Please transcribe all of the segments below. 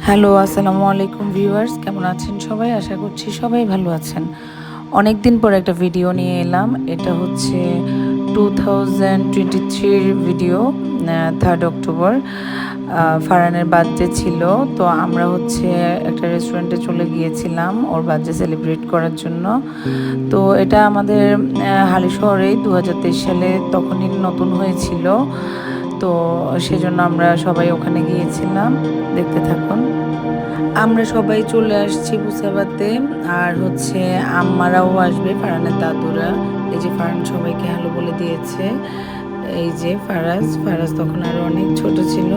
Hello, আসসালামু আলাইকুম viewers, কেমন আছেন সবাই? আশা করছি সবাই ভালো আছেন। অনেক দিন পর একটা ভিডিও নিয়ে এলাম। এটা হচ্ছে 2023 ভিডিও, 3rd অক্টোবর। ফারহানের বার্থডে ছিল, তো আমরা হচ্ছে একটা রেস্টুরেন্টে চলে গিয়েছিলাম ওর বার্থডে সেলিব্রেট করার জন্য। তো এটা আমাদের হালিশহরেই 2023 সালে তখনই নতুন হয়েছিল। তো সেজন্য আমরা সবাই ওখানে গিয়েছিলাম। দেখতে থাকুন। আমরা সবাই চলে আসছি বুসাবাতে, আর হচ্ছে আম্মারাও আসবে, ফারহানের দাদুরা। এই যে ফারহান সবাইকে হ্যালো বলে দিয়েছে। এই যে ফারাজ তখন আরো অনেক ছোট ছিল।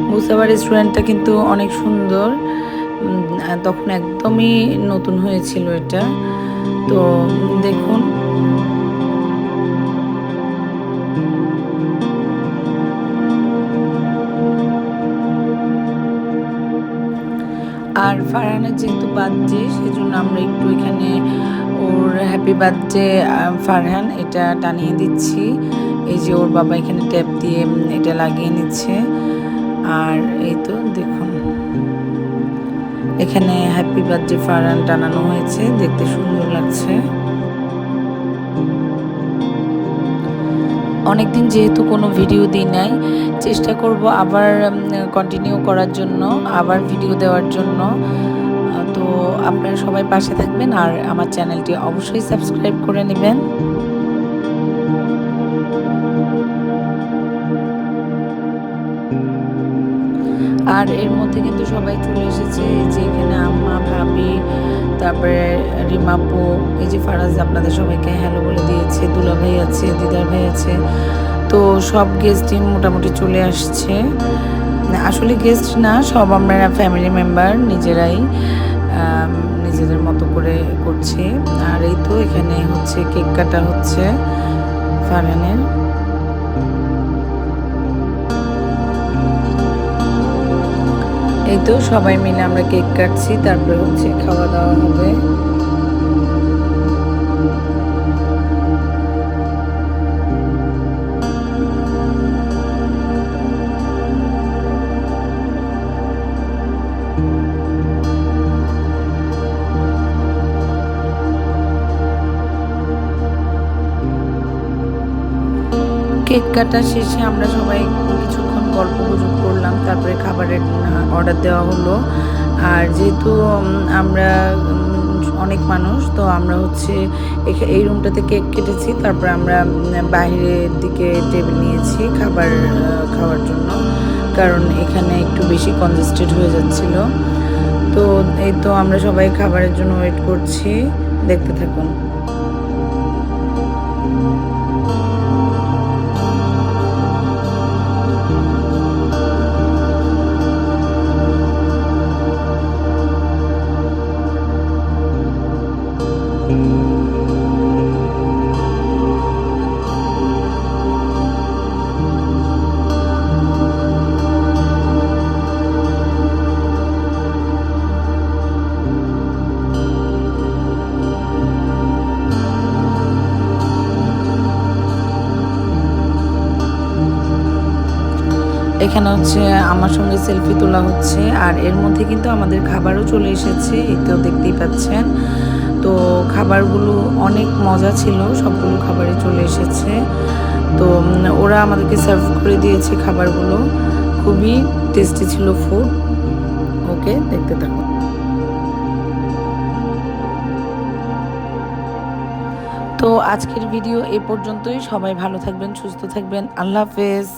বুসাবা রেস্টুরেন্টটা কিন্তু অনেক সুন্দর। তখন একদমই নতুন হয়েছিল এটা। তো দেখুন, আর ফারহানের যেহেতু বার্থডে, সেজন্য আমরা একটু এখানে ওর হ্যাপি বার্থডে ফারহান এটা টানিয়ে দিচ্ছি। এই যে ওর বাবা এখানে ট্যাপ দিয়ে এটা লাগিয়ে নিচ্ছে। আর এই তো দেখুন, এখানে হ্যাপি বার্থডে ফারহান টানানো হয়েছে, দেখতে সুন্দর লাগছে। অনেকদিন যেহেতু কোনো ভিডিও দিই নাই, চেষ্টা করব আবার কন্টিনিউ করার জন্য, আবার ভিডিও দেওয়ার জন্য। তো আপনারা সবাই পাশে থাকবেন আর আমার চ্যানেলটি অবশ্যই সাবস্ক্রাইব করে নেবেন। আর এর মধ্যে কিন্তু সবাই চলে এসেছে। এই যে এখানে আম্মা, ভাবি, তারপরে রিমাপু, এই যে ফারাজ আপনাদের সবাইকে হ্যালো বলে দিয়েছে, দুলা ভাই আছে, দিদার ভাই আছে। তো সব গেস্টই মোটামুটি চলে আসছে। আসলে গেস্ট না, সব আমরা ফ্যামিলি মেম্বার নিজেরাই নিজেদের মতো করে করছি। আর এই তো এখানে হচ্ছে কেক কাটা হচ্ছে ফারহানের। এই তো সবাই মিলে আমরা কেক কাটছি, তারপরে হচ্ছে খাওয়া দাওয়া হবে। কেক কাটা শেষে আমরা সবাই কিছুক্ষণ গল্প গুজব করলাম, তারপরে খাবারের অর্ডার দেওয়া হলো। আর যেহেতু আমরা অনেক মানুষ, তো আমরা হচ্ছে এই রুমটাতে কেক কেটেছি, তারপরে আমরা বাইরের দিকে টেবিল নিয়েছি খাবার খাওয়ার জন্য, কারণ এখানে একটু বেশি কনজেস্টেড হয়ে যাচ্ছিল। তো এই তো আমরা সবাই খাবারের জন্য ওয়েট করছি, দেখতে থাকুন। এখানে হচ্ছে আমার সঙ্গে সেলফি তোলা হচ্ছে, আর এর মধ্যে কিন্তু আমাদের খাবারও চলে এসেছে, এই তো দেখতেই পাচ্ছেন। তো খাবারগুলো অনেক মজা ছিল, সবগুলো খাবারই চলে এসেছে। তো ওরা আমাদেরকে সার্ভ করে দিয়েছে খাবারগুলো, খুবই টেস্টি ছিল ফুড। ওকে, দেখতে থাকুন। তো আজকের ভিডিও এ পর্যন্তই। সবাই ভালো থাকবেন, সুস্থ থাকবেন। আল্লাহ হাফেজ।